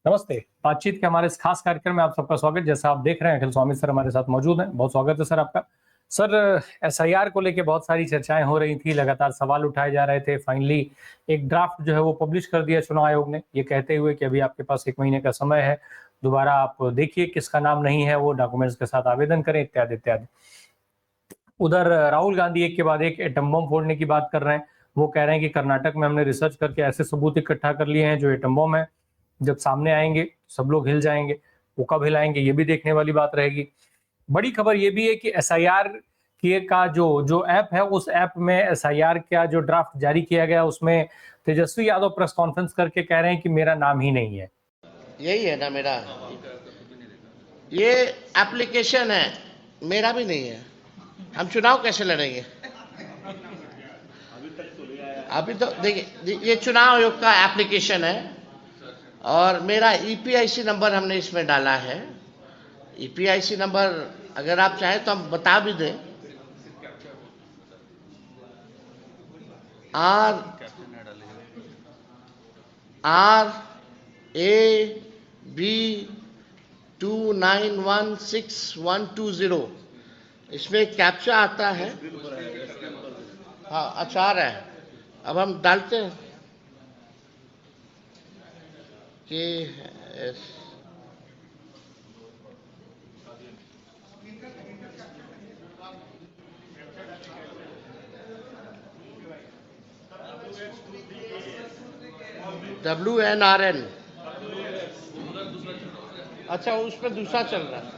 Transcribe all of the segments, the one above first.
नमस्ते। बातचीत के हमारे इस खास कार्यक्रम में आप सबका स्वागत। जैसा आप देख रहे हैं, अखिल स्वामी सर हमारे साथ मौजूद हैं। बहुत स्वागत है सर आपका। सर, एसआईआर को लेके बहुत सारी चर्चाएं हो रही थी, लगातार सवाल उठाए जा रहे थे। फाइनली एक ड्राफ्ट जो है वो पब्लिश कर दिया चुनाव आयोग ने, ये कहते हुए कि अभी आपके पास 1 महीने का समय है, दोबारा आप देखिए किसका नाम नहीं है वो डॉक्यूमेंट्स के साथ आवेदन करें, इत्यादि इत्यादि। उधर राहुल गांधी एक के बाद एक एटम बम फोड़ने की बात कर रहे हैं। वो कह रहे हैं कि कर्नाटक में हमने रिसर्च करके ऐसे सबूत इकट्ठा कर लिए हैं जो एटम बम है, जब सामने आएंगे सब लोग हिल जाएंगे। वो कब हिलाएंगे ये भी देखने वाली बात रहेगी। बड़ी खबर ये भी है कि एसआईआर के का जो जो ऐप है, उस ऐप में एसआईआर का जो ड्राफ्ट जारी किया गया उसमें तेजस्वी यादव प्रेस कॉन्फ्रेंस करके कह रहे हैं कि मेरा नाम ही नहीं है। यही है ना मेरा, ये एप्लीकेशन है, मेरा भी नहीं है। हम चुनाव कैसे लड़ेंगे? अभी तो देखिए, ये चुनाव आयोग का एप्लीकेशन है और मेरा ईपीआईसी नंबर हमने इसमें डाला है। ईपीआईसी नंबर अगर आप चाहें तो हम बता भी दें। RAB 2916-120, इसमें एक कैप्चा आता है। हाँ, अच्छा आ रहा है। अब हम डालते हैं कि WNRN। अच्छा, उसमें दूसरा चल रहा है।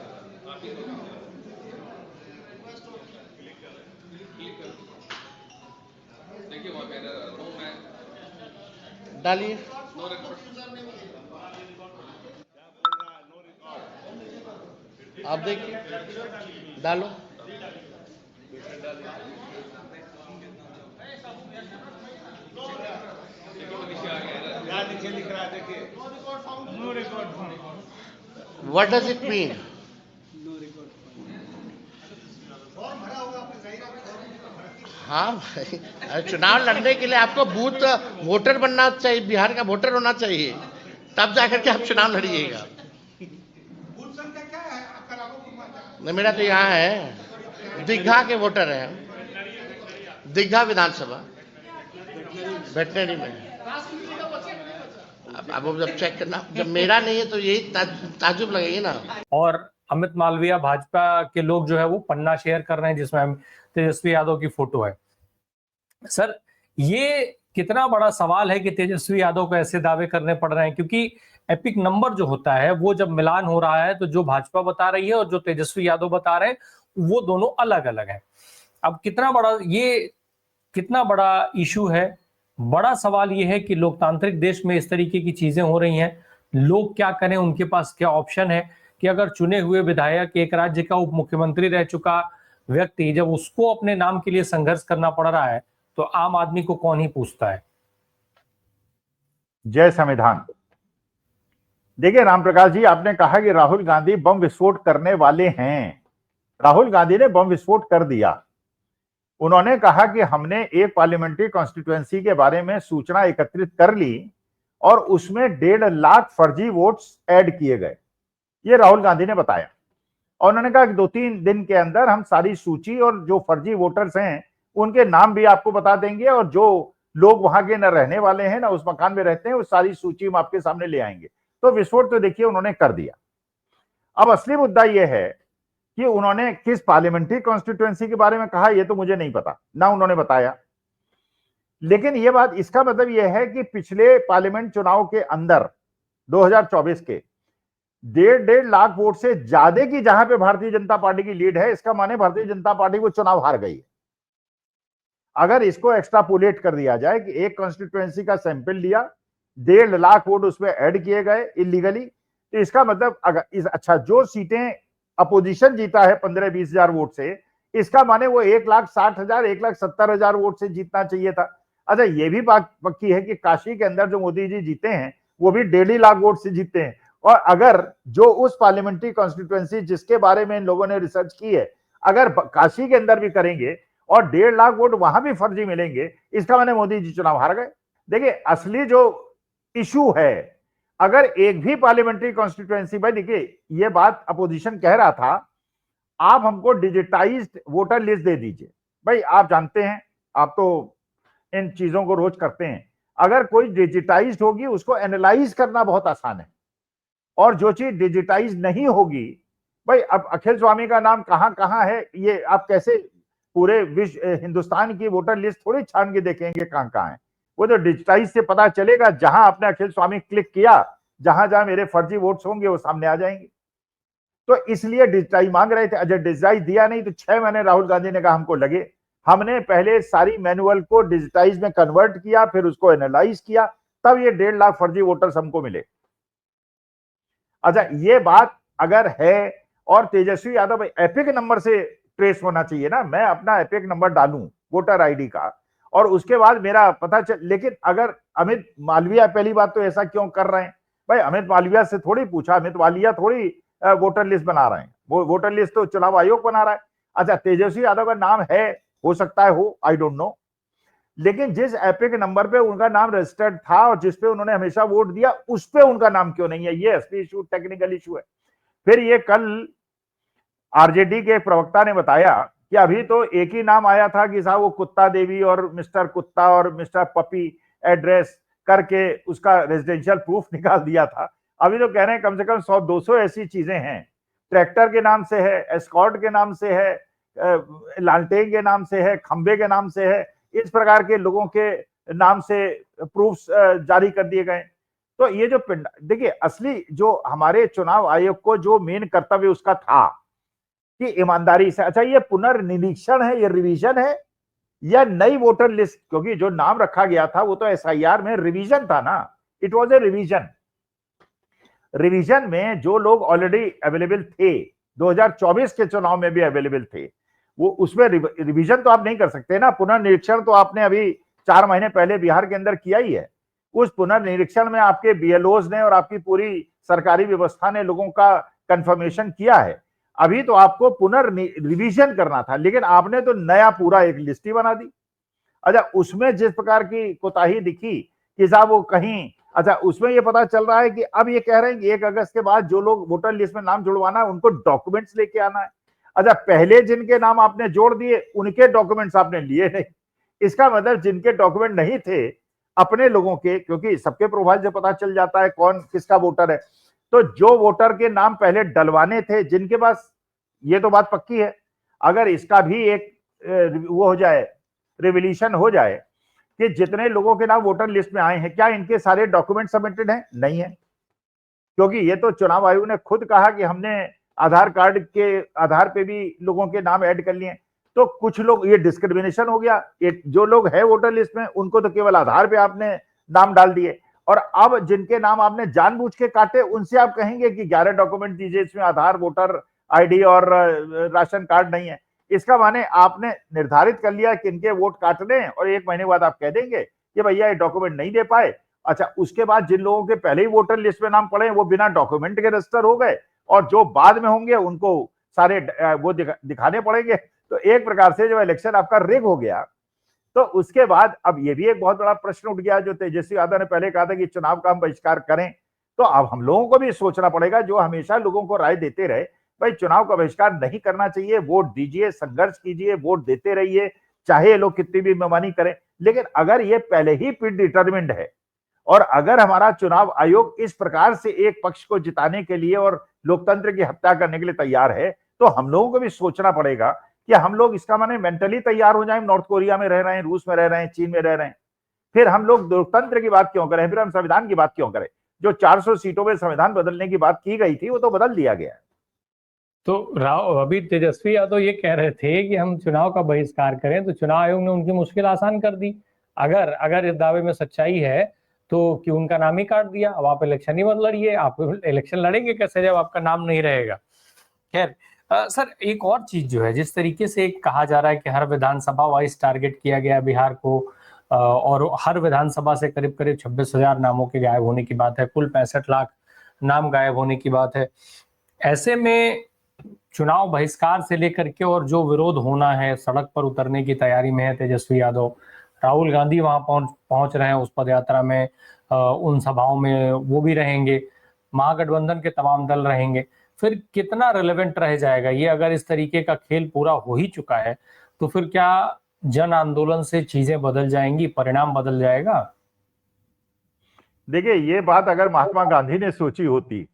डालिए। आप देखिए, डालो। What does it mean? हाँ भाई, चुनाव लड़ने के लिए आपको बूथ वोटर बनना चाहिए, बिहार का वोटर होना चाहिए, तब जाकर के आप चुनाव लड़िएगा। बूथ संख्या क्या है आपका? नहीं, मेरा तो यहाँ है, दीघा के वोटर है, दीघा विधानसभा वेटनरी में। अब जब चेक करना, जब मेरा नहीं है तो यही ताजुब लगेगी ना। और अमित मालविया भाजपा के लोग जो है वो पन्ना शेयर कर रहे हैं जिसमें तेजस्वी यादव की फोटो है। सर, ये कितना बड़ा सवाल है कि तेजस्वी यादव को ऐसे दावे करने पड़ रहे हैं, क्योंकि एपिक नंबर जो होता है वो जब मिलान हो रहा है तो जो भाजपा बता रही है और जो तेजस्वी यादव बता रहे हैं वो दोनों अलग अलग है। अब कितना बड़ा इशू है। बड़ा सवाल ये है कि लोकतांत्रिक देश में इस तरीके की चीजें हो रही हैं, लोग क्या करें, उनके पास क्या ऑप्शन है कि अगर चुने हुए विधायक, एक राज्य का उप मुख्यमंत्री रह चुका व्यक्ति, जब उसको अपने नाम के लिए संघर्ष करना पड़ रहा है तो आम आदमी को कौन ही पूछता है। जय संविधान। देखिए रामप्रकाश जी, आपने कहा कि राहुल गांधी बम विस्फोट करने वाले हैं। राहुल गांधी ने बम विस्फोट कर दिया। उन्होंने कहा कि हमने एक पार्लियामेंट्री कॉन्स्टिट्यूएंसी के बारे में सूचना एकत्रित कर ली और उसमें 1.5 लाख फर्जी वोट्स ऐड किए गए, ये राहुल गांधी ने बताया। और उन्होंने कहा कि 2-3 दिन के अंदर हम सारी सूची और जो फर्जी वोटर्स हैं उनके नाम भी आपको बता देंगे, और जो लोग वहां के न रहने वाले हैं ना उस मकान में रहते हैं, उस सारी सूची हम आपके सामने ले आएंगे। तो विस्फोट तो देखिए उन्होंने कर दिया। अब असली मुद्दा यह है कि उन्होंने किस पार्लियामेंट्री कॉन्स्टिट्यूएंसी के बारे में कहा, यह तो मुझे नहीं पता, ना उन्होंने बताया। लेकिन यह बात, इसका मतलब यह है कि पिछले पार्लियामेंट चुनाव के अंदर 2024 के 1.5 लाख वोट से ज्यादा की जहां पे भारतीय जनता पार्टी की लीड है, इसका माने भारतीय जनता पार्टी वो चुनाव हार गई है। अगर इसको एक्स्ट्रापोलेट कर दिया जाए कि एक कॉन्स्टिट्यूएंसी का सैंपल लिया, 1.5 लाख वोट उसमें ऐड किए गए इलीगली, तो इसका मतलब अच्छा, जो सीटें अपोजिशन जीता है 15-20 हजार वोट से, इसका माने वो 1,60,000 1,70,000 वोट से जीतना चाहिए था। अच्छा, ये भी बात पक्की है कि काशी के अंदर जो मोदी जी जीते हैं वो भी 1.5 लाख वोट से जीते हैं। और अगर जो उस पार्लियामेंट्री कॉन्स्टिट्यूएंसी जिसके बारे में इन लोगों ने रिसर्च की है, अगर काशी के अंदर भी करेंगे और 1.5 लाख वोट वहां भी फर्जी मिलेंगे, इसका माने मोदी जी चुनाव हार गए। देखिए, असली जो इशू है अगर एक भी पार्लियामेंट्री कॉन्स्टिट्यूएंसी, भाई देखिए ये बात अपोजिशन कह रहा था, आप हमको डिजिटाइज्ड वोटर लिस्ट दे दीजिए। भाई आप जानते हैं, आप तो इन चीजों को रोज करते हैं, अगर कोई डिजिटाइज्ड होगी उसको एनालाइज करना बहुत आसान है, और जो चीज डिजिटाइज नहीं होगी, भाई अब अखिल स्वामी का नाम कहां कहां है, ये आप कैसे पूरे विश्व हिंदुस्तान की वोटर लिस्ट थोड़ी छान के देखेंगे कहां कहां है। वो तो डिजिटाइज से पता चलेगा, जहां आपने अखिल स्वामी क्लिक किया, जहां जहां मेरे फर्जी वोट्स होंगे वो सामने आ जाएंगे। तो इसलिए डिजिटाइज मांग रहे थे। अजय डिजिटाइज दिया नहीं तो 6 महीने राहुल गांधी ने कहा हमको लगे। हमने पहले सारी मैनुअल को डिजिटाइज में कन्वर्ट किया, फिर उसको एनालाइज किया, तब ये 1.5 लाख फर्जी वोटर्स हमको मिले। अच्छा ये बात अगर है, और तेजस्वी यादव एपिक नंबर से ट्रेस होना चाहिए ना, मैं अपना एपिक नंबर डालूं वोटर आईडी का और उसके बाद मेरा पता चल। लेकिन अगर अमित मालविया, पहली बात तो ऐसा क्यों कर रहे हैं भाई, अमित मालविया से थोड़ी पूछा, अमित मालविया थोड़ी वोटर लिस्ट बना रहे हैं, वो वोटर लिस्ट तो चुनाव आयोग बना रहा है। अच्छा तेजस्वी यादव का नाम है, हो सकता है हो, आई डोंट नो, लेकिन जिस एपिक नंबर पे उनका नाम रजिस्टर्ड था और जिसपे उन्होंने हमेशा वोट दिया, उस पे उनका नाम क्यों नहीं है, ये असली इशू, टेक्निकल इशू है। फिर ये कल आरजेडी के प्रवक्ता ने बताया कि अभी तो एक ही नाम आया था कि साहब वो कुत्ता देवी और मिस्टर कुत्ता और मिस्टर पपी एड्रेस करके उसका रेजिडेंशियल प्रूफ निकाल दिया था। अभी तो कह रहे हैं कम से कम 100-200 ऐसी चीजें हैं, ट्रैक्टर के नाम से है, एस्कॉर्ट के नाम से है, लालटेन के नाम से है, खंबे के नाम से है, इस प्रकार के लोगों के नाम से प्रूफ्स जारी कर दिए गए। तो ये जो देखिए असली जो हमारे चुनाव आयोग को जो मेन कर्तव्य उसका था कि ईमानदारी से, अच्छा ये पुनर्निरीक्षण है, ये रिवीजन है या नई वोटर लिस्ट, क्योंकि जो नाम रखा गया था वो तो एसआईआर में रिवीजन था ना, it was a revision. Revision में जो लोग ऑलरेडी अवेलेबल थे, 2024 के चुनाव में भी अवेलेबल थे, वो उसमें रिवीजन तो आप नहीं कर सकते ना। पुनर्निरीक्षण तो आपने अभी 4 महीने पहले बिहार के अंदर किया ही है। उस पुनर्निरीक्षण में आपके बीएलओज ने और आपकी पूरी सरकारी व्यवस्था ने लोगों का कंफर्मेशन किया है। अभी तो आपको पुनर्रिवीजन करना था, लेकिन आपने तो नया पूरा एक लिस्ट ही बना दी। अच्छा उसमें जिस प्रकार की कोताही दिखी कि साहब वो कहीं, अच्छा उसमें ये पता चल रहा है कि अब ये कह रहे हैं कि 1 अगस्त के बाद जो लोग वोटर लिस्ट में नाम जुड़वाना है उनको डॉक्यूमेंट्स लेके आना है। अच्छा पहले जिनके नाम आपने जोड़ दिए उनके डॉक्यूमेंट्स आपने लिए नहीं, इसका मतलब जिनके डॉक्यूमेंट नहीं थे अपने लोगों के, क्योंकि सबके प्रोफाइल से पता चल जाता है कौन किसका वोटर है, तो जो वोटर के नाम पहले डलवाने थे जिनके पास, ये तो बात पक्की है, अगर इसका भी एक वो हो जाए, रिवोल्यूशन हो जाए कि जितने लोगों के नाम वोटर लिस्ट में आए हैं क्या इनके सारे डॉक्यूमेंट सबमिटेड हैं, नहीं है, क्योंकि ये तो चुनाव आयोग ने खुद कहा कि हमने आधार कार्ड के आधार पे भी लोगों के नाम ऐड कर लिए। तो कुछ लोग, ये डिस्क्रिमिनेशन हो गया, ये जो लोग है वोटर लिस्ट में उनको तो केवल आधार पे आपने नाम डाल दिए, और अब जिनके नाम आपने जानबूझ के काटे उनसे आप कहेंगे कि 11 डॉक्यूमेंट दीजिए, इसमें आधार, वोटर आईडी और राशन कार्ड नहीं है। इसका माने आपने निर्धारित कर लिया कि इनके वोट काटने हैं और 1 महीने बाद आप कह देंगे कि भैया ये डॉक्यूमेंट नहीं दे पाए। अच्छा उसके बाद जिन लोगों के पहले ही वोटर लिस्ट में नाम पड़े वो बिना डॉक्यूमेंट के रजिस्टर हो गए, और जो बाद में होंगे उनको सारे वो दिखाने पड़ेंगे। तो एक प्रकार से जो इलेक्शन आपका रिग हो गया। तो उसके बाद अब ये भी एक बहुत बड़ा प्रश्न उठ गया, जो तेजस्वी यादव ने पहले कहा था कि चुनाव का हम बहिष्कार करें, तो अब हम लोगों को भी सोचना पड़ेगा, जो हमेशा लोगों को राय देते रहे भाई चुनाव का बहिष्कार नहीं करना चाहिए, वोट दीजिए, संघर्ष कीजिए, वोट देते रहिए, चाहे लोग कितनी भी बेईमानी करें। लेकिन अगर ये पहले ही प्री डिटरमिन्ड है और अगर हमारा चुनाव आयोग इस प्रकार से एक पक्ष को जिताने के लिए और लोकतंत्र की हत्या करने के लिए तैयार है, तो हम लोगों को भी सोचना पड़ेगा कि हम लोग, इसका माने मेंटली तैयार हो जाएं, नॉर्थ कोरिया में रह रहे हैं, रूस में रह रहे हैं, चीन में रह रहे हैं, फिर हम लोग लोकतंत्र की बात क्यों करें, फिर हम संविधान की बात क्यों करें। जो 400 सीटों में संविधान बदलने की बात की गई थी वो तो बदल दिया गया है। तो अभी तेजस्वी यादव ये कह रहे थे कि हम चुनाव का बहिष्कार करें, तो चुनाव आयोग ने उनकी मुश्किल आसान कर दी। अगर इस दावे में सच्चाई है तो कि उनका नाम ही काट दिया, अब आप इलेक्शन ही मत लड़िए। आप इलेक्शन लड़ेंगे कैसे जब आपका नाम नहीं रहेगा। खैर सर एक और चीज जो है, जिस तरीके से कहा जा रहा है कि हर विधानसभा वाइज टारगेट किया गया बिहार को, और हर विधानसभा से करीब 26,000 नामों के गायब होने की बात है, कुल 65 लाख नाम गायब होने की बात है। ऐसे में चुनाव बहिष्कार से लेकर के और जो विरोध होना है, सड़क पर उतरने की तैयारी में है तेजस्वी यादव, राहुल गांधी वहां पहुंच रहे हैं उस पद यात्रा में, उन सभाओं में वो भी रहेंगे, महागठबंधन के तमाम दल रहेंगे। फिर कितना रिलेवेंट रह जाएगा ये? अगर इस तरीके का खेल पूरा हो ही चुका है तो फिर क्या जन आंदोलन से चीजें बदल जाएंगी, परिणाम बदल जाएगा? देखिए, ये बात अगर महात्मा गांधी ने सोची होती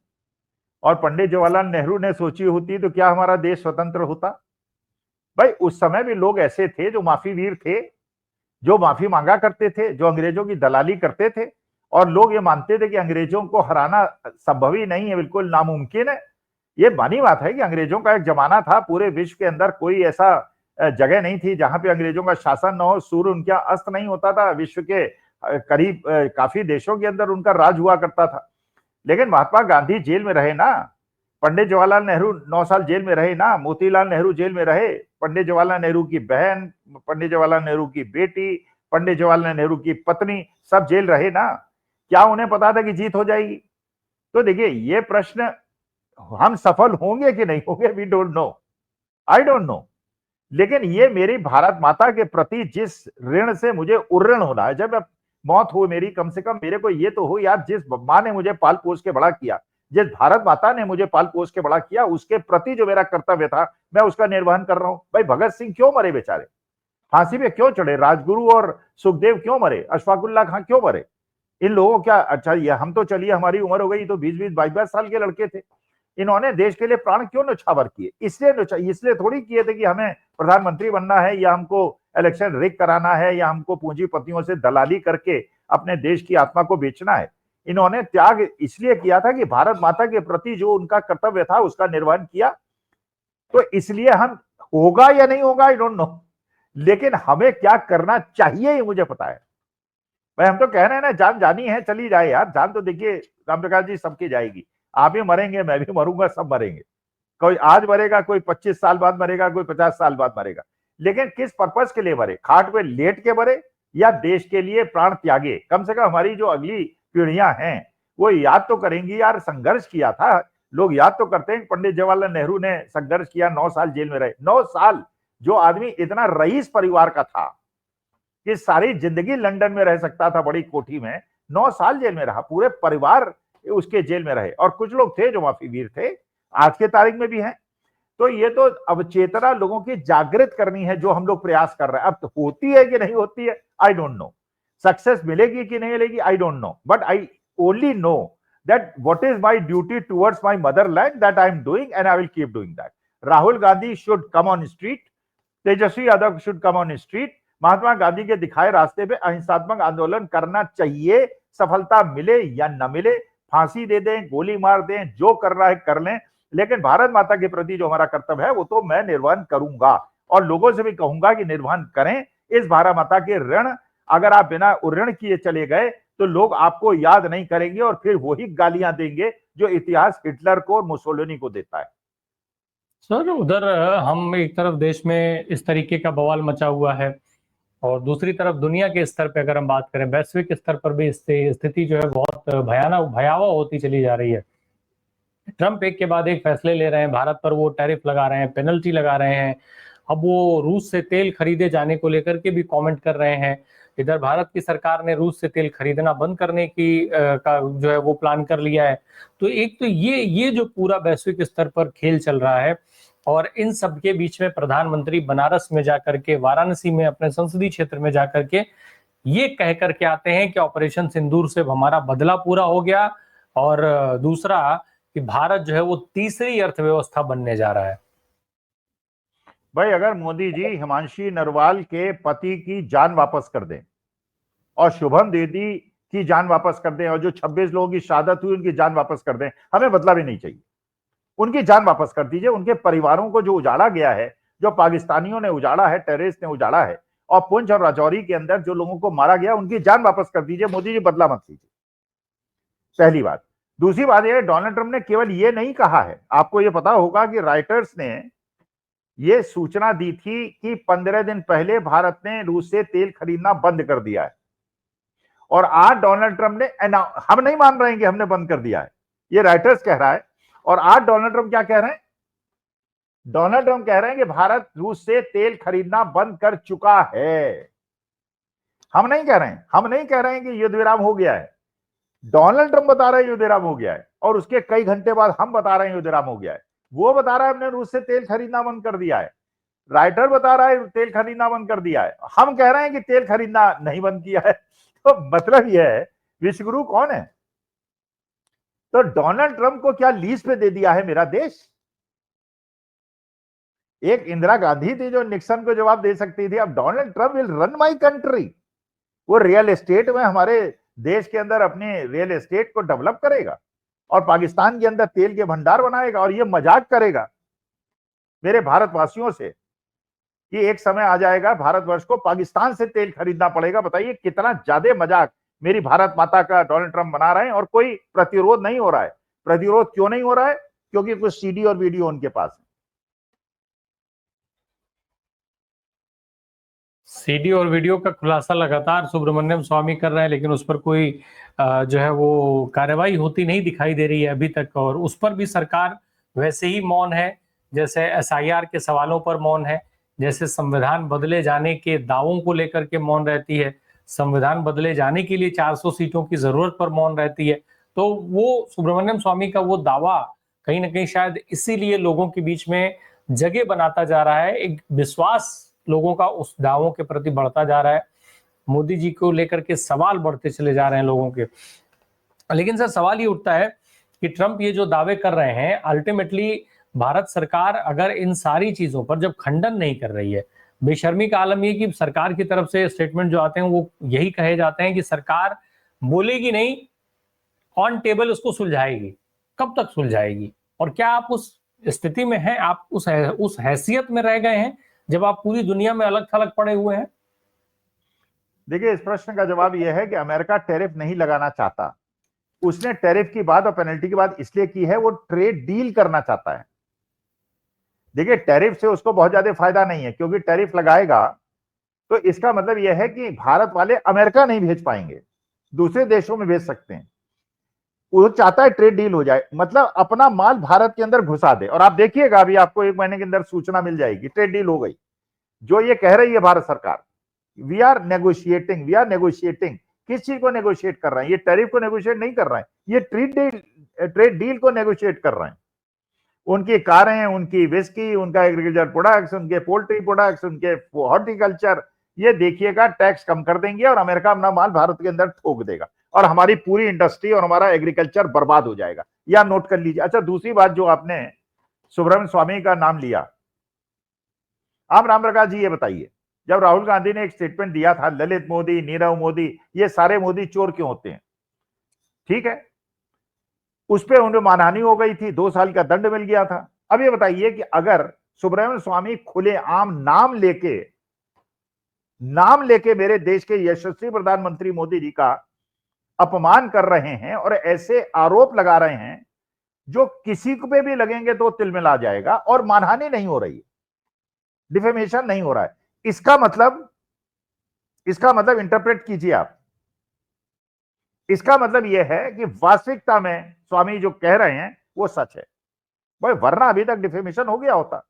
और पंडित जवाहरलाल नेहरू ने सोची होती तो क्या हमारा देश स्वतंत्र होता? भाई, उस समय भी लोग ऐसे थे जो माफी वीर थे, जो माफी मांगा करते थे, जो अंग्रेजों की दलाली करते थे, और लोग ये मानते थे कि अंग्रेजों को हराना संभव ही नहीं है, बिल्कुल नामुमकिन है। ये मानी बात है कि अंग्रेजों का एक जमाना था, पूरे विश्व के अंदर कोई ऐसा जगह नहीं थी जहां पे अंग्रेजों का शासन न हो, सूर्य उनका अस्त नहीं होता था, विश्व के करीब काफी देशों के अंदर उनका राज हुआ करता था। लेकिन महात्मा गांधी जेल में रहे ना, पंडित जवाहरलाल नेहरू 9 साल जेल में रहे ना, मोतीलाल नेहरू जेल में रहे, पंडित जवाहरलाल नेहरू की बहन, पंडित जवाहरलाल नेहरू की बेटी, पंडित जवाहरलाल नेहरू की पत्नी, सब जेल रहे ना। क्या उन्हें पता था कि जीत हो जाएगी? तो देखिए, ये प्रश्न, हम सफल होंगे कि नहीं होंगे, we don't know, I don't know. लेकिन ये मेरी भारत माता के प्रति जिस ऋण से मुझे उऋण होना है, जब मौत हो मेरी, कम से कम मेरे को ये तो हो यार, जिस माँ ने मुझे पाल पोस के बड़ा किया, जिस भारत माता ने मुझे पाल पोस के बड़ा किया, उसके प्रति जो मेरा कर्तव्य था, मैं उसका निर्वहन कर रहा हूं। भाई, भगत सिंह क्यों मरे बेचारे? फांसी पे क्यों चढ़े? राजगुरु और सुखदेव क्यों मरे? अशफाकुल्ला खां क्यों मरे? इन लोगों क्या, अच्छा ये हम तो चलिए हमारी उम्र हो गई तो 20-20, 22-22 साल के लड़के थे, इन्होंने देश के लिए प्राण क्यों न्यौछावर किए? इसलिए थोड़ी किए थे कि हमें प्रधानमंत्री बनना है, या हमको इलेक्शन रिग कराना है, या हमको पूंजीपतियों से दलाली करके अपने देश की आत्मा को बेचना है। इन्होंने त्याग इसलिए किया था कि भारत माता के प्रति जो उनका कर्तव्य था उसका निर्वहन किया। तो इसलिए हम, होगा या नहीं होगा आई डोंट नो, लेकिन हमें क्या करना चाहिए ये मुझे पता है। भाई, हम तो कह रहे हैं ना, जान जानी है चली जाए यार, जान तो देखिए रामप्रकाश जी सबकी जाएगी, आप भी मरेंगे, मैं भी मरूंगा, सब मरेंगे। कोई आज मरेगा, कोई 25 साल बाद मरेगा, कोई 50 साल बाद मरेगा, लेकिन किस पर्पस के लिए मरे? खाट पे लेट के मरे या देश के लिए प्राण त्यागे? कम से कम हमारी जो अगली पीढ़ियां हैं वो याद तो करेंगी यार, संघर्ष किया था। लोग याद तो करते हैं पंडित जवाहरलाल नेहरू ने संघर्ष किया, 9 साल जेल में रहे। 9 साल, जो आदमी इतना रईस परिवार का था कि सारी जिंदगी लंदन में रह सकता था बड़ी कोठी में, 9 साल जेल में रहा, पूरे परिवार उसके जेल में रहे। और कुछ लोग थे जो माफी वीर थे, आज के तारीख में भी हैं। तो ये तो अवचेतना लोगों की जागृत करनी है, जो हम लोग प्रयास कर रहे हैं। अब तो होती है कि नहीं होती है आई डोंट नो, सक्सेस मिलेगी कि नहीं मिलेगी I don't know, but I only know that what is my duty towards my motherland, that I am doing and I will keep doing that. Rahul Gandhi should come on street, Tejashwi Yadav should come on street, Mahatma Gandhi के दिखाए रास्ते पे अहिंसात्मक आंदोलन करना चाहिए। सफलता मिले या न मिले, फांसी दे दें, गोली मार दें, जो करना है कर लें, लेकिन भारत माता के प्रति जो हमारा कर्तव्य है वो तो मैं निर्वहन करूंगा, और लोगों से भी कहूंगा कि निर्वहन करें इस भारत माता के ऋण। अगर आप बिना ऋण किए चले गए तो लोग आपको याद नहीं करेंगे, और फिर वही गालियां देंगे जो इतिहास हिटलर को और मुसोलिनी को देता है। सर, उधर हम एक तरफ देश में इस तरीके का बवाल मचा हुआ है, और दूसरी तरफ दुनिया के स्तर पे अगर हम बात करें, वैश्विक स्तर पर भी स्थिति जो है बहुत भयावह होती चली जा रही है। ट्रंप एक के बाद एक फैसले ले रहे हैं, भारत पर वो टैरिफ लगा रहे हैं, पेनल्टी लगा रहे हैं। अब वो रूस से तेल खरीदे जाने को लेकर के भी कमेंट कर रहे हैं। इधर भारत की सरकार ने रूस से तेल खरीदना बंद करने की का जो है वो प्लान कर लिया है। तो एक तो ये जो पूरा वैश्विक स्तर पर खेल चल रहा है, और इन सब के बीच में प्रधानमंत्री बनारस में जाकर के, वाराणसी में अपने संसदीय क्षेत्र में जाकर के ये कह करके आते हैं कि ऑपरेशन सिंदूर से हमारा बदला पूरा हो गया, और दूसरा कि भारत जो है वो तीसरी अर्थव्यवस्था बनने जा रहा है। भाई, अगर मोदी जी हिमांशी नरवाल के पति की जान वापस कर दें, और शुभम दीदी की जान वापस कर दें, और जो 26 लोगों की शहादत हुई उनकी जान वापस कर दें, हमें बदला भी नहीं चाहिए, उनकी जान वापस कर दीजिए। उनके परिवारों को जो उजाड़ा गया है, जो पाकिस्तानियों ने उजाड़ा है, टेररिस्ट ने उजाड़ा है, और पुंछ और राजौरी के अंदर जो लोगों को मारा गया, उनकी जान वापस कर दीजिए। मोदी जी, बदला मत लीजिए, पहली बात। दूसरी बात यह, डोनाल्ड ट्रंप ने केवल यह नहीं कहा है, आपको यह पता होगा कि रॉयटर्स ने यह सूचना दी थी कि 15 दिन पहले भारत ने रूस से तेल खरीदना बंद कर दिया है, और आज डोनाल्ड ट्रंप ने, हम नहीं मान रहे हैं कि हमने बंद कर दिया है, ये रॉयटर्स कह रहा है। और आज डोनाल्ड ट्रंप क्या कह रहे हैं? डोनाल्ड ट्रंप कह रहे हैं कि भारत रूस से तेल खरीदना बंद कर चुका है। हम नहीं कह रहे हैं, हम नहीं कह रहे हैं कि युद्ध विराम हो गया है। डोनाल्ड ट्रंप बता रहे हैं युद्ध विराम हो गया है, और उसके कई घंटे बाद हम बता रहे हैं युद्ध विराम हो गया है। वो बता रहा है हमने रूस से तेल खरीदना बंद कर दिया है, राइटर बता रहा है तेल खरीदना बंद कर दिया है, हम कह रहे हैं कि तेल खरीदना नहीं बंद किया है। तो मतलब यह है विश्वगुरु कौन है? तो डोनाल्ड ट्रंप को क्या लीज पे दे दिया है मेरा देश? एक इंदिरा गांधी थी जो निक्सन को जवाब दे सकती थी, अब Donald Trump will run my country. वो रियल एस्टेट में हमारे देश के अंदर अपने रियल एस्टेट को डेवलप करेगा और पाकिस्तान के अंदर तेल के भंडार बनाएगा, और ये मजाक करेगा मेरे भारतवासियों से कि एक समय आ जाएगा भारतवर्ष को पाकिस्तान से तेल खरीदना पड़ेगा। बताइए कितना ज्यादा मजाक मेरी भारत माता का डोनाल्ड ट्रंप बना रहे हैं, और कोई प्रतिरोध नहीं हो रहा है। प्रतिरोध क्यों नहीं हो रहा है? क्योंकि कुछ सीडी और वीडियो उनके पास है। सीडी और वीडियो का खुलासा लगातार सुब्रमण्यम स्वामी कर रहे हैं, लेकिन उस पर कोई जो है वो कार्रवाई होती नहीं दिखाई दे रही है अभी तक, और उस पर भी सरकार वैसे ही मौन है जैसे एसआईआर के सवालों पर मौन है, जैसे संविधान बदले जाने के दावों को लेकर के मौन रहती है, संविधान बदले जाने के लिए 400 सीटों की जरूरत पर मौन रहती है। तो वो सुब्रमण्यम स्वामी का वो दावा कहीं ना कहीं शायद इसीलिए लोगों के बीच में जगह बनाता जा रहा है, एक विश्वास लोगों का उस दावों के प्रति बढ़ता जा रहा है, मोदी जी को लेकर के सवाल बढ़ते चले जा रहे हैं लोगों के। लेकिन सर सवाल ये उठता है कि ट्रंप ये जो दावे कर रहे हैं, अल्टीमेटली भारत सरकार अगर इन सारी चीजों पर जब खंडन नहीं कर रही है, बेशर्मी का आलम ये कि सरकार की तरफ से स्टेटमेंट जो आते हैं वो यही कहे जाते हैं कि सरकार बोलेगी नहीं, ऑन टेबल उसको सुलझाएगी। कब तक सुलझाएगी? और क्या आप उस स्थिति में हैं, आप उस हैसियत में रह गए हैं जब आप पूरी दुनिया में अलग थलग पड़े हुए हैं? देखिए, इस प्रश्न का जवाब यह है कि अमेरिका टैरिफ नहीं लगाना चाहता। उसने टैरिफ की बात और पेनल्टी की बात इसलिए की है, वो ट्रेड डील करना चाहता है। देखिए, टैरिफ से उसको बहुत ज्यादा फायदा नहीं है, क्योंकि टैरिफ लगाएगा तो इसका मतलब यह है कि भारत वाले अमेरिका नहीं भेज पाएंगे, दूसरे देशों में भेज सकते हैं। वो चाहता है ट्रेड डील हो जाए, मतलब अपना माल भारत के अंदर घुसा दे। और आप देखिएगा अभी आपको 1 महीने के अंदर सूचना मिल जाएगी, ट्रेड डील हो गई। जो ये कह रही है भारत सरकार, वी आर नेगोशिएटिंग, किस चीज को नेगोशिएट कर रहे हैं? ये टैरिफ को नेगोशिएट नहीं कर रहे हैं, ये ट्रेड डील को नेगोशिएट कर रहे हैं। उनकी कारें, उनकी विस्की, उनका एग्रीकल्चर प्रोडक्ट्स, उनके पोल्ट्री प्रोडक्ट्स, उनके हॉर्टिकल्चर, ये देखिएगा टैक्स कम कर देंगे और अमेरिका अपना माल भारत के अंदर ठोक देगा, और हमारी पूरी इंडस्ट्री और हमारा एग्रीकल्चर बर्बाद हो जाएगा। या नोट कर लीजिए। अच्छा, दूसरी बात जो आपने सुब्रमण्यम स्वामी का नाम लिया, आप राम प्रकाश जी ये बताइए, जब राहुल गांधी ने एक स्टेटमेंट दिया था, ललित मोदी, नीरव मोदी, ये सारे मोदी चोर क्यों होते हैं? ठीक है, उस पर उन्हें मानहानि हो गई थी, 2 साल का दंड मिल गया था। अब ये बताइए कि अगर सुब्रमण्यम स्वामी खुलेआम नाम लेके मेरे देश के यशस्वी प्रधानमंत्री मोदी जी का अपमान कर रहे हैं और ऐसे आरोप लगा रहे हैं जो किसी पे भी लगेंगे तो तिलमिला जाएगा, और मानहानि नहीं हो रही है, डिफेमेशन नहीं हो रहा है, इसका मतलब इंटरप्रेट कीजिए आप। इसका मतलब यह है कि वास्तविकता में स्वामी जो कह रहे हैं वो सच है भाई, वरना अभी तक डिफेमेशन हो गया होता,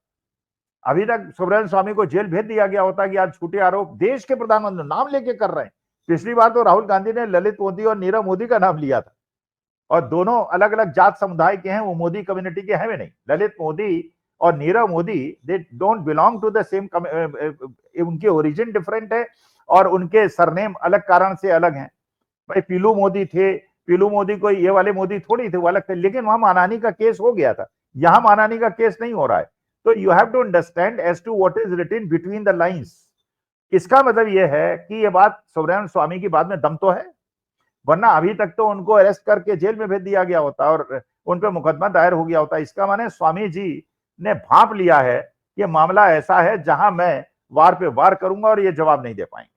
अभी तक सुब्रमण्यम स्वामी को जेल भेज दिया गया होता कि आज झूठे आरोप देश के प्रधानमंत्री नाम लेके कर रहे हैं। पिछली बार तो राहुल गांधी ने ललित मोदी और नीरव मोदी का नाम लिया था, और दोनों अलग अलग जात समुदाय के हैं, वो मोदी कम्युनिटी के हैं भी नहीं। ललित मोदी और Nirav Modi they don't belong to the same, उनके ओरिजिन डिफरेंट है और उनके सरनेम अलग कारण से अलग हैं। भाई पीलू मोदी थे, पीलू मोदी कोई ये वाले मोदी थोड़ी थे, वो अलग थे, लेकिन वहां मानहानि का केस हो गया था, यहां मानहानि का केस नहीं हो रहा है। तो you have to understand as to what is written between the lines. इसका मतलब यह है कि ये बात सुब्रमण्यम स्वामी की बात में दम तो है, वरना अभी तक तो उनको अरेस्ट करके जेल में भेज दिया गया होता और उन पर मुकदमा दायर हो गया होता। इसका माने स्वामी जी ने भांप लिया है ये मामला ऐसा है जहां मैं वार पे वार करूंगा और ये जवाब नहीं दे पाएंगे।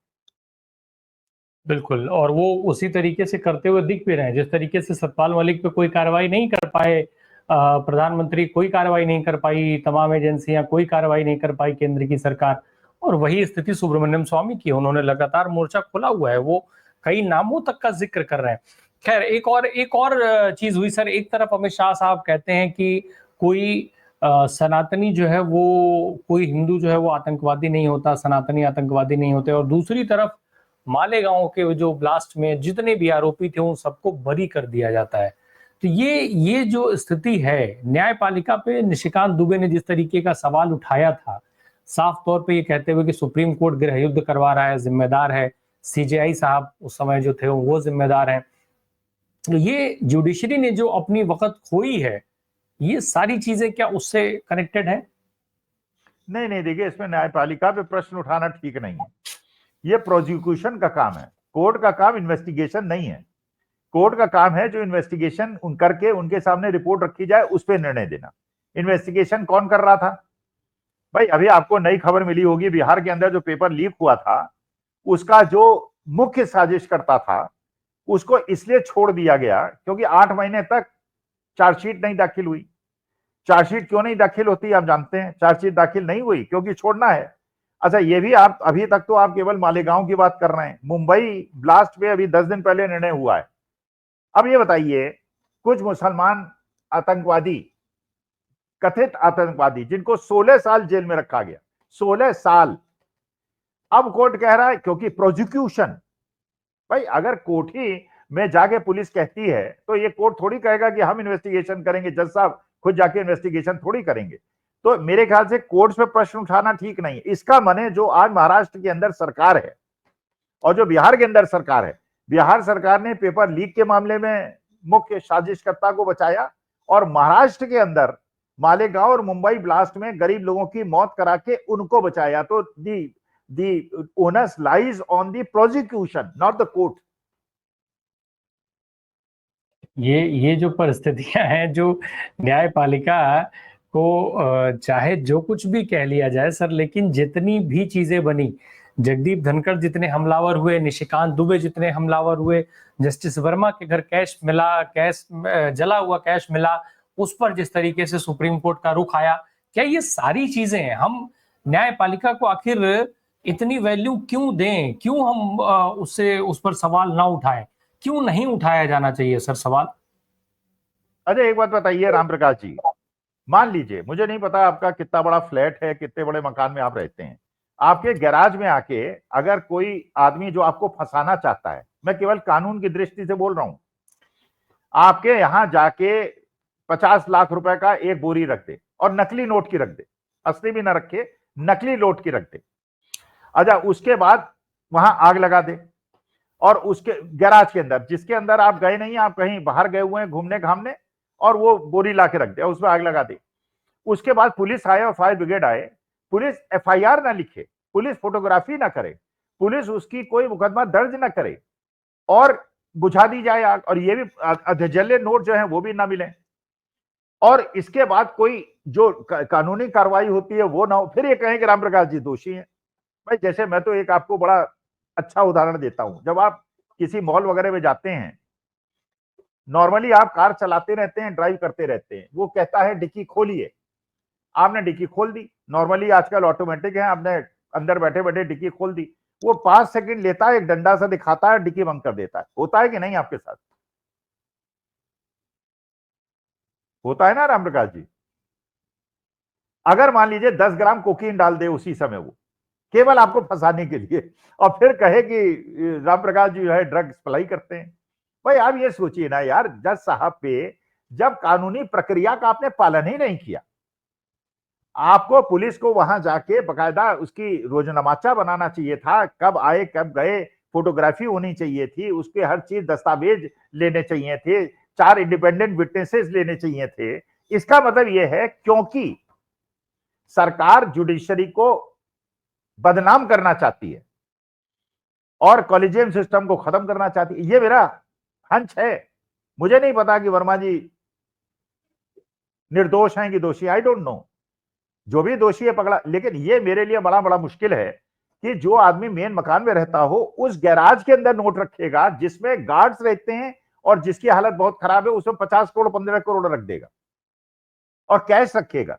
बिल्कुल, और वो उसी तरीके से करते हुए दिख भी रहे हैं, जिस तरीके से सतपाल मलिक पे कोई कार्रवाई नहीं कर पाए, प्रधानमंत्री कोई कार्रवाई नहीं कर पाई, तमाम एजेंसियां कोई कार्रवाई नहीं कर पाई, केंद्र की सरकार, और वही स्थिति सुब्रमण्यम स्वामी की। उन्होंने लगातार मोर्चा खोला हुआ है, वो कई नामों तक का जिक्र कर रहे हैं। खैर, एक और चीज हुई सर। एक तरफ अमित शाह साहब कहते हैं कि कोई सनातनी जो है वो, कोई हिंदू जो है वो आतंकवादी नहीं होता, सनातनी आतंकवादी नहीं होते, और दूसरी तरफ मालेगांव के जो ब्लास्ट में जितने भी आरोपी थे उन सबको बरी कर दिया जाता है। तो ये जो स्थिति है, न्यायपालिका पे निशिकांत दुबे ने जिस तरीके का सवाल उठाया था, साफ तौर पे ये कहते हुए कि सुप्रीम कोर्ट गृह युद्ध करवा रहा है, जिम्मेदार है, सीजेआई साहब उस समय जो थे वो जिम्मेदार हैं। तो ये जुडिशरी ने जो अपनी वक्त खोई है, ये सारी चीजें क्या उससे कनेक्टेड है? नहीं नहीं, देखिए इसमें न्यायपालिका पे प्रश्न उठाना ठीक नहीं है। ये प्रोसिक्यूशन का काम है, कोर्ट का काम इन्वेस्टिगेशन नहीं है। कोर्ट का काम है जो इन्वेस्टिगेशन करके उनके सामने रिपोर्ट रखी जाए उस पर निर्णय देना। इन्वेस्टिगेशन कौन कर रहा था भाई? अभी आपको नई खबर मिली होगी, बिहार के अंदर जो पेपर लीक हुआ था उसका जो मुख्य साजिश करता था उसको इसलिए छोड़ दिया गया क्योंकि 8 महीने तक चार्जशीट नहीं दाखिल हुई। चार्जशीट क्यों नहीं दाखिल होती आप जानते हैं? चार्जशीट दाखिल नहीं हुई क्योंकि छोड़ना है। अच्छा, ये भी आप अभी तक तो आप केवल मालेगांव की बात कर रहे हैं, मुंबई ब्लास्ट पे अभी 10 दिन पहले निर्णय हुआ है। अब ये बताइए, कुछ मुसलमान आतंकवादी, कथित आतंकवादी जिनको 16 साल जेल में रखा गया, 16 साल, अब कोर्ट कह रहा है क्योंकि प्रोसिक्यूशन, भाई अगर कोर्ट ही में जाके पुलिस कहती है तो ये कोर्ट थोड़ी कहेगा कि हम इन्वेस्टिगेशन करेंगे, जज साहब खुद जाके इन्वेस्टिगेशन थोड़ी करेंगे। तो मेरे ख्याल से कोर्ट पे प्रश्न उठाना ठीक नहीं है। इसका माने जो आज महाराष्ट्र के अंदर सरकार है और जो बिहार के अंदर सरकार है, बिहार सरकार ने पेपर लीक के मामले में मुख्य साजिशकर्ता को बचाया और महाराष्ट्र के अंदर मालेगांव और मुंबई ब्लास्ट में गरीब लोगों की मौत करा के उनको बचाया। तो the onus lies on the prosecution, not the court. ये जो परिस्थितियां हैं, जो न्यायपालिका को चाहे जो कुछ भी कह लिया जाए सर, लेकिन जितनी भी चीजें बनी, जगदीप धनखड़ जितने हमलावर हुए, निशिकांत दुबे जितने हमलावर हुए, जस्टिस वर्मा के घर कैश मिला, कैश जला हुआ कैश मिला, उस पर जिस तरीके से सुप्रीम कोर्ट का रुख आया, क्या ये सारी चीजें हम न्यायपालिका को आखिर इतनी वैल्यू क्यों दें? क्यों हम उससे उस पर सवाल ना उठाएं? क्यों नहीं उठाया जाना चाहिए सर सवाल? अरे एक बात बताइए राम प्रकाश जी, मान लीजिए, मुझे नहीं पता आपका कितना बड़ा फ्लैट है, कितने बड़े मकान में आप रहते हैं, आपके गैराज में आके अगर कोई आदमी जो आपको फंसाना चाहता है, मैं केवल कानून की दृष्टि से बोल रहा हूं, आपके यहां जाके 50 लाख रुपए का एक बोरी रख दे और नकली नोट की रख दे, असली भी ना रखे, नकली नोट की रख दे। अच्छा, उसके बाद वहां आग लगा दे और उसके गैराज के अंदर, जिसके अंदर आप गए नहीं, आप कहीं बाहर गए हुए हैं घूमने घामने, और वो बोरी ला के रख दे, उसमें आग लगा दे। उसके बाद पुलिस आए और फायर ब्रिगेड आए, पुलिस एफआईआर ना लिखे, पुलिस फोटोग्राफी ना करे, पुलिस उसकी कोई मुकदमा दर्ज ना करे और बुझा दी जाए आग, और ये भी अधजल्य नोट जो है वो भी ना मिले, और इसके बाद कोई जो कानूनी कार्रवाई होती है वो ना हो, फिर ये कहें कि राम प्रकाश जी दोषी हैं। भाई जैसे मैं तो एक आपको बड़ा अच्छा उदाहरण देता हूं, जब आप किसी मॉल वगैरह में जाते हैं, नॉर्मली आप कार चलाते रहते हैं, ड्राइव करते रहते हैं, वो कहता है डिक्की खोलिए, आपने डिक्की खोल दी, नॉर्मली आजकल ऑटोमेटिक है, आपने अंदर बैठे बैठे डिक्की खोल दी, वो 5 सेकंड लेता है, एक डंडा सा दिखाता है, डिक्की बंद कर देता है। होता है कि नहीं आपके साथ? होता है ना राम प्रकाश जी? अगर मान लीजिए 10 ग्राम कोकीन डाल दे उसी समय, वो केवल आपको फंसाने के लिए, और फिर कहे कि राम प्रकाश जी जो है ड्रग सप्लाई करते हैं। भाई आप ये सोचिए ना यार, जज साहब पे जब कानूनी प्रक्रिया का आपने पालन ही नहीं किया, आपको पुलिस को वहां जाके बकायदा उसकी रोजनामाचा बनाना चाहिए था, कब आए कब गए, फोटोग्राफी होनी चाहिए थी, उसके हर चीज दस्तावेज लेने चाहिए थे, 4 इंडिपेंडेंट विटनेसेस लेने चाहिए थे। इसका मतलब यह है क्योंकि सरकार जुडिशरी को बदनाम करना चाहती है और कॉलेजियम सिस्टम को खत्म करना चाहती है, ये मेरा हंच है। मुझे नहीं पता कि वर्मा जी निर्दोष हैं कि दोषी, आई डोंट नो, जो भी दोषी है पकड़ा, लेकिन ये मेरे लिए बड़ा बड़ा मुश्किल है कि जो आदमी मेन मकान में रहता हो उस गैराज के अंदर नोट रखेगा जिसमें गार्ड्स रहते हैं और जिसकी हालत बहुत खराब है, उसमें 50 करोड़ 15 करोड़ रख देगा और कैश रखेगा।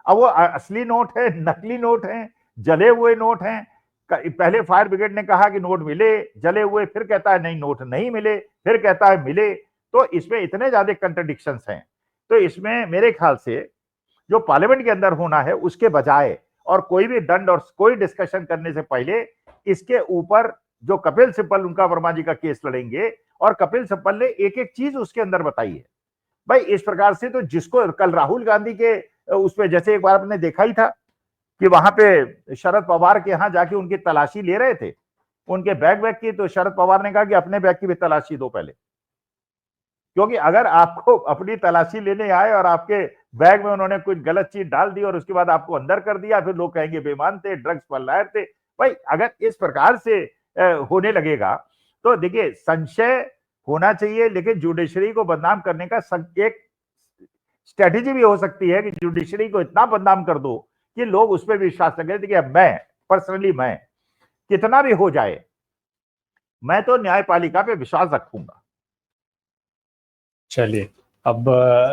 अब वो असली नोट है, नकली नोट है, जले हुए नोट हैं। पहले फायर ब्रिगेड ने कहा कि नोट मिले जले हुए, फिर कहता है नहीं नोट नहीं मिले, फिर कहता है मिले। तो इसमें इतने ज्यादा कंट्रडिक्शंस हैं। तो इसमें मेरे ख्याल से जो पार्लियामेंट के अंदर होना है उसके बजाय और कोई भी दंड और कोई डिस्कशन करने से पहले इसके ऊपर जो कपिल सिब्बल उनका वर्मा जी का केस लड़ेंगे, और कपिल सिब्बल ने एक एक चीज उसके अंदर बताई है। भाई इस प्रकार से तो जिसको कल राहुल गांधी के उसमें, जैसे एक बार आपने देखा ही था कि वहां पे शरद पवार के यहां जाके उनकी तलाशी ले रहे थे, उनके बैग की, तो शरद पवार ने कहा कि अपने बैग की भी तलाशी दो पहले, क्योंकि अगर आपको अपनी तलाशी लेने आए और आपके बैग में उन्होंने कुछ गलत चीज डाल दी और उसके बाद आपको अंदर कर दिया, फिर लोग कहेंगे बेईमान थे, ड्रग्स पर लायर थे। भाई अगर इस प्रकार से होने लगेगा तो देखिए संशय होना चाहिए, लेकिन जुडिशरी को बदनाम करने का एक स्ट्रेटेजी भी हो सकती है कि जुडिशरी को इतना बदनाम कर दो कि लोग उस पर विश्वास लगे। देखिए मैं पर्सनली, मैं कितना भी हो जाए, मैं तो न्यायपालिका पे विश्वास रखूंगा। चलिए, अब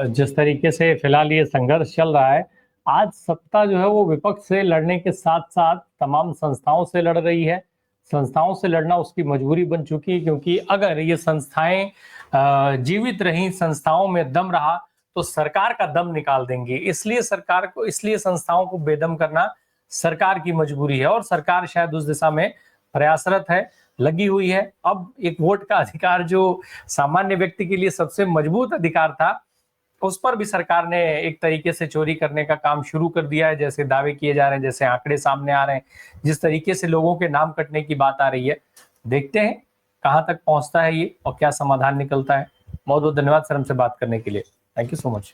जिस तरीके से फिलहाल ये संघर्ष चल रहा है, आज सत्ता जो है वो विपक्ष से लड़ने के साथ साथ तमाम संस्थाओं से लड़ रही है। संस्थाओं से लड़ना उसकी मजबूरी बन चुकी है, क्योंकि अगर ये संस्थाएं जीवित रहीं, संस्थाओं में दम रहा तो सरकार का दम निकाल देंगी। इसलिए संस्थाओं को बेदम करना सरकार की मजबूरी है, और सरकार शायद उस दिशा में प्रयासरत है, लगी हुई है। अब एक वोट का अधिकार जो सामान्य व्यक्ति के लिए सबसे मजबूत अधिकार था, उस पर भी सरकार ने एक तरीके से चोरी करने का काम शुरू कर दिया है। जैसे दावे किए जा रहे हैं, जैसे आंकड़े सामने आ रहे हैं, जिस तरीके से लोगों के नाम कटने की बात आ रही है, देखते हैं कहां तक पहुंचता है ये और क्या समाधान निकलता है। बहुत बहुत धन्यवाद सर हमसे बात करने के लिए। Thank you so much.